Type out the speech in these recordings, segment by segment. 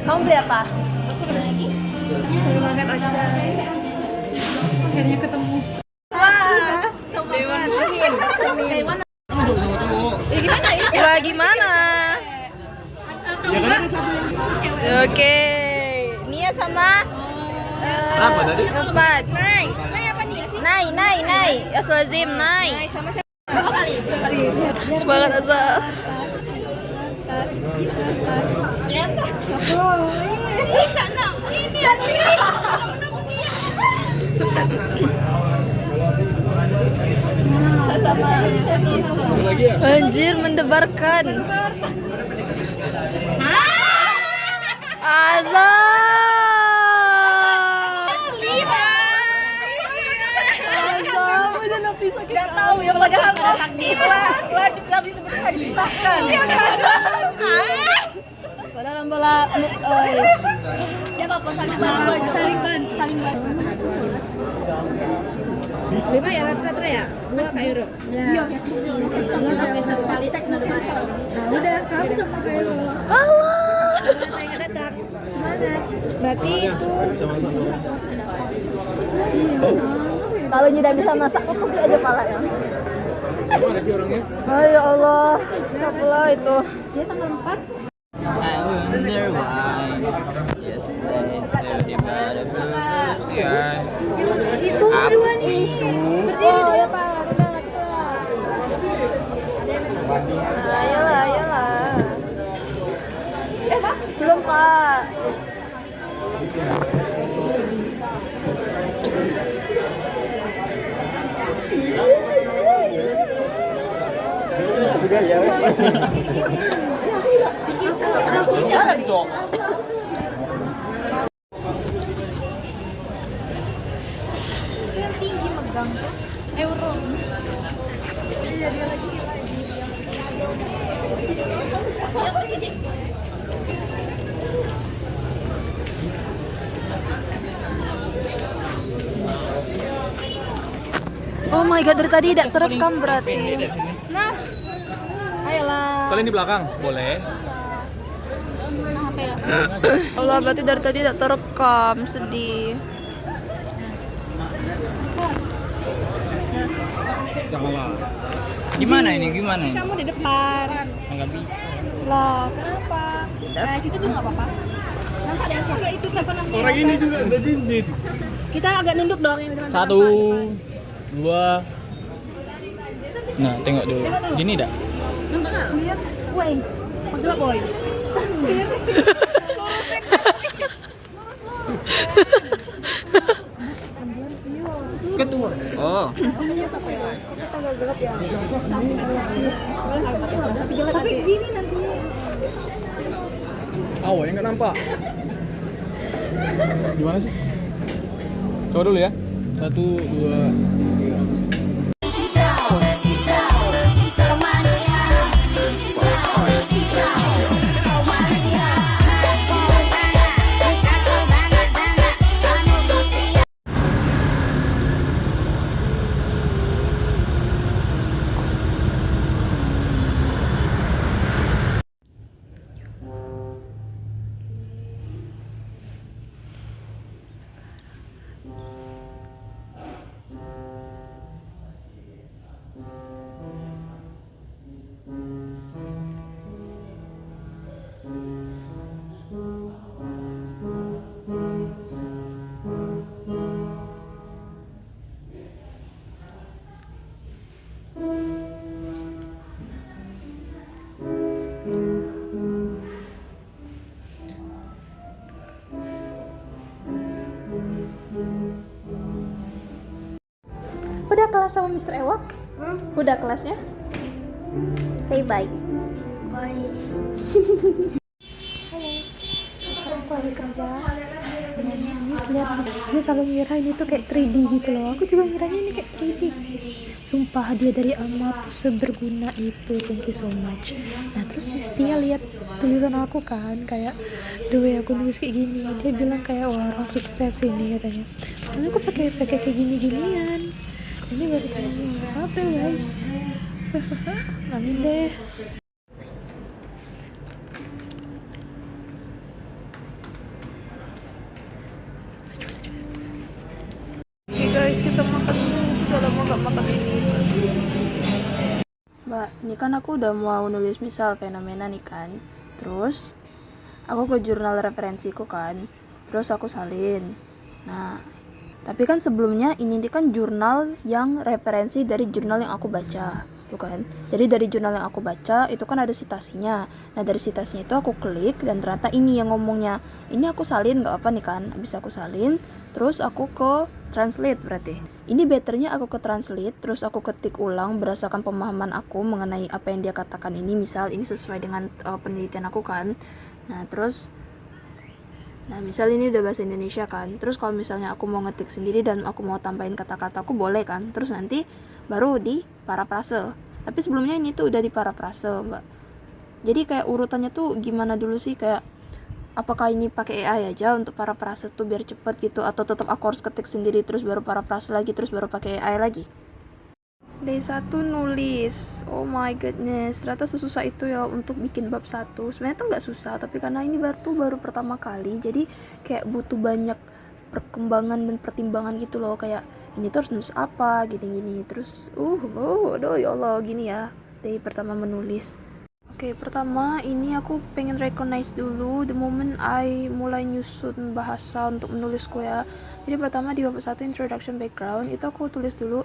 Kamu beli apa? Saya makan aja. Akhirnya ketemu. Wah, Dewan Kunin. Gimana ini? wah gimana? Ya kan ada satu yang Oke, Nia sama Berapa tadi? 4. Nai apa nih? Nai. Astagfirullahaladzim, Nai. Sama siapa? Semangat Azal. lagi ya? Anjir, mendebarkan. Azal. Azal, udah nggak bisa kita tahu ya padahal takdir lah. Nggak bisa dipisahkan. Padahal bola, ya apa saling bantu. 5 ya rata-rata ya? 2 kayak euro. Iya. Tapi kualitas nggak ada. Nah, udah kamu sama kayak euro. Allah. Saya nggak datang. Semangat. Berarti itu. Kalau tidak bisa masak, tutup aja palanya. Mana sih orangnya? Oh ya Allah, siapa lah itu? Dia tanggal 4. I wonder why yesterday everybody yeah. Itu berdua nih. Oh ya Pak, udah kita. Ayolah. Belum Pak. Sudah ya. Jalan, Cok. Yang tinggi megang tuh euro. Iya dia lagi. Oh my god, dari tadi tidak terekam berarti. Nah, ayolah. Kalian di belakang? Boleh. Allah, berarti dari tadi tidak terekam, sedih. Janganlah. Gimana ini? Kamu di depan. Enggak bisa. Lah, kenapa? Nah, situ tuh nggak apa-apa. Nampak ada yang pakai itu siapa namanya? Orang ini juga udah jinjit. Kita agak nunduk dong yang dengan 1 2. Nah, tengok dulu. Gini dah. Nampak nggak? Lihat. Woi, coba boy. Ketua. Oh. Tapi gini nantinya. Awalnya nggak nampak. Gimana sih? Coba dulu ya. 1 2 3. Udah kelas sama Mr. Ewok? Udah kelasnya? Say bye. Bye. Halo, sekarang aku lagi kerja dengan Miss. Lihat, dia selalu ngira ini tuh kayak 3D gitu loh. Aku juga ngiranya ini kayak 3D guys. Sumpah dia dari amat tuh seberguna itu. Thank you so much. Nah terus Miss Tia lihat tulisan aku kan, kayak the way aku nulis kayak gini. Dia bilang kayak wah orang sukses ini katanya. Karena aku pakai kayak gini-ginian. Ini baru tanya siapa guys. Amin deh. guys, kita makan dulu. Udah lama gak makan ini. Mbak, ini kan aku udah mau nulis misal fenomena nih kan. Terus aku ke jurnal referensiku kan. Terus aku salin. Nah, tapi kan sebelumnya ini kan jurnal yang referensi dari jurnal yang aku baca. Tuh kan. Jadi dari jurnal yang aku baca itu kan ada citasinya. Nah, dari citasinya itu aku klik dan ternyata ini yang ngomongnya. Ini aku salin gak apa nih kan. Habis aku salin, terus aku ke translate berarti. Ini betternya aku ke translate, terus aku ketik ulang berdasarkan pemahaman aku mengenai apa yang dia katakan ini. Misal ini sesuai dengan penelitian aku kan. Nah, terus misal ini udah bahasa Indonesia kan. Terus kalau misalnya aku mau ngetik sendiri dan aku mau tambahin kata-kata aku boleh kan. Terus nanti baru di parafrase. Tapi sebelumnya ini tuh udah di parafrase, Mbak. Jadi kayak urutannya tuh gimana dulu sih, kayak apakah ini pakai AI aja untuk parafrase tuh biar cepet gitu, atau tetap aku harus ketik sendiri terus baru parafrase lagi terus baru pakai AI lagi? Day 1 nulis. Oh my goodness, ternyata sesusah itu ya untuk bikin bab 1. Sebenarnya tuh nggak susah, tapi karena ini baru pertama kali, jadi kayak butuh banyak perkembangan dan pertimbangan gitu loh. Kayak ini tuh harus nulis apa, gini-gini. Terus aduh ya Allah, gini ya day pertama menulis. Oke, pertama ini aku pengen recognize dulu the moment I mulai nyusun bahasa untuk menulisku ya. Jadi pertama di bab 1 introduction background itu aku tulis dulu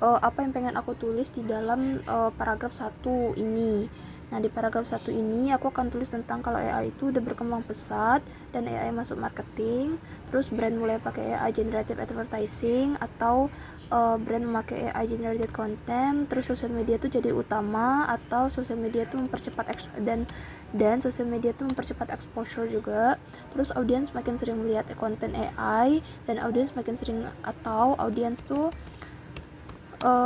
apa yang pengen aku tulis di dalam paragraf 1 ini. Nah, di paragraf 1 ini aku akan tulis tentang kalau AI itu udah berkembang pesat dan AI masuk marketing, terus brand mulai pakai AI generative advertising atau brand memakai AI generated content, terus sosial media tuh jadi utama atau sosial media tuh mempercepat dan sosial media tuh mempercepat exposure juga. Terus audiens makin sering melihat konten AI dan audiens makin sering atau audiens tuh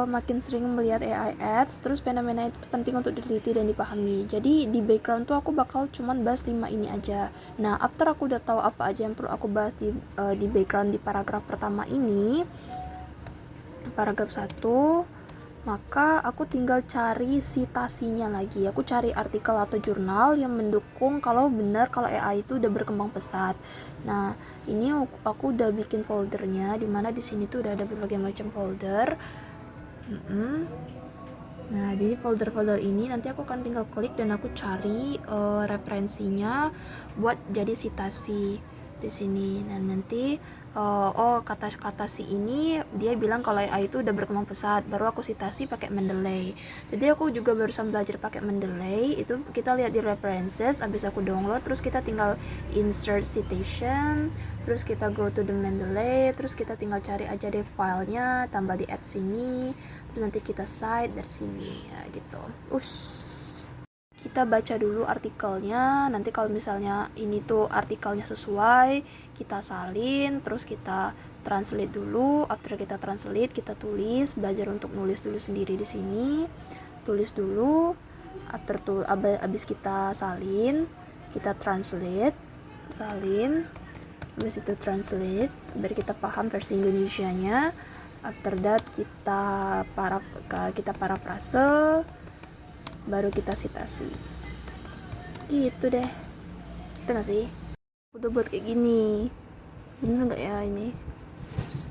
makin sering melihat AI ads. Terus fenomena itu penting untuk diteliti dan dipahami. Jadi di background tuh aku bakal cuman bahas 5 ini aja. Nah, after aku udah tahu apa aja yang perlu aku bahas di background di paragraf pertama ini, paragraf 1, maka aku tinggal cari citasinya lagi. Aku cari artikel atau jurnal yang mendukung kalau benar kalau AI itu udah berkembang pesat. Nah, ini aku udah bikin foldernya, dimana di sini tuh udah ada berbagai macam folder. Nah, di folder-folder ini nanti aku akan tinggal klik dan aku cari referensinya buat jadi citasi di sini. Nah, nanti kata-kata si ini dia bilang kalau AI itu udah berkembang pesat, baru aku citasi pakai Mendeley. Jadi aku juga barusan belajar pakai Mendeley. Itu kita lihat di references, habis aku download, terus kita tinggal insert citation, terus kita go to the Mendeley, terus kita tinggal cari aja deh filenya, tambah di add sini, terus nanti kita cite dari sini ya gitu. Kita baca dulu artikelnya. Nanti kalau misalnya ini tuh artikelnya sesuai, kita salin, terus kita translate dulu. After kita translate, kita tulis, belajar untuk nulis dulu sendiri di sini. Tulis dulu. After tuh abis kita salin, kita translate, salin. Habis itu translate biar kita paham versi Indonesianya. After that kita parafrase, baru kita citasi gitu deh. Itu gak sih? Udah buat kayak gini, bener gak ya ini?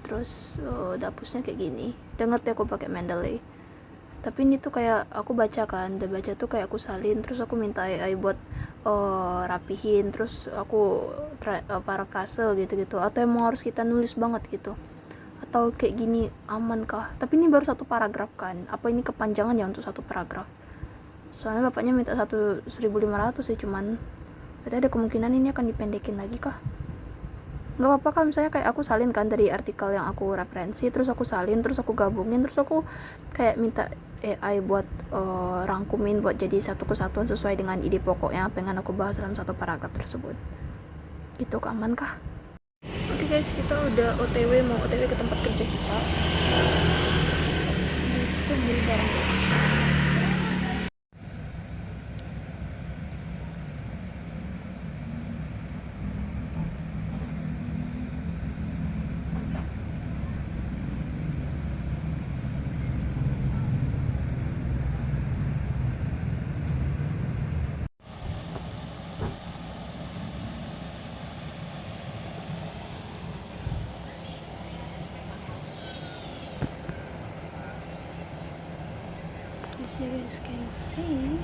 Terus dapusnya kayak gini. Udah ngerti aku pakai Mendeley. Tapi ini tuh kayak aku baca kan, udah baca tuh kayak aku salin, terus aku minta AI buat rapihin, terus aku parafrase gitu-gitu. Atau emang harus kita nulis banget gitu? Atau kayak gini aman kah? Tapi ini baru 1 paragraf kan? Apa ini kepanjangan ya untuk 1 paragraf? Soalnya bapaknya minta 1.500 sih cuman. Berarti ada kemungkinan ini akan dipendekin lagi kah? Nggak apa-apa kan, misalnya kayak aku salin kan dari artikel yang aku referensi, terus aku salin, terus aku gabungin, terus aku kayak minta AI buat rangkumin buat jadi satu kesatuan sesuai dengan ide pokok yang pengen aku bahas dalam 1 paragraf tersebut. Gitu, aman kah? Oke guys, kita udah mau OTW ke tempat kerja kita. Itu beli barang. as you guys can see.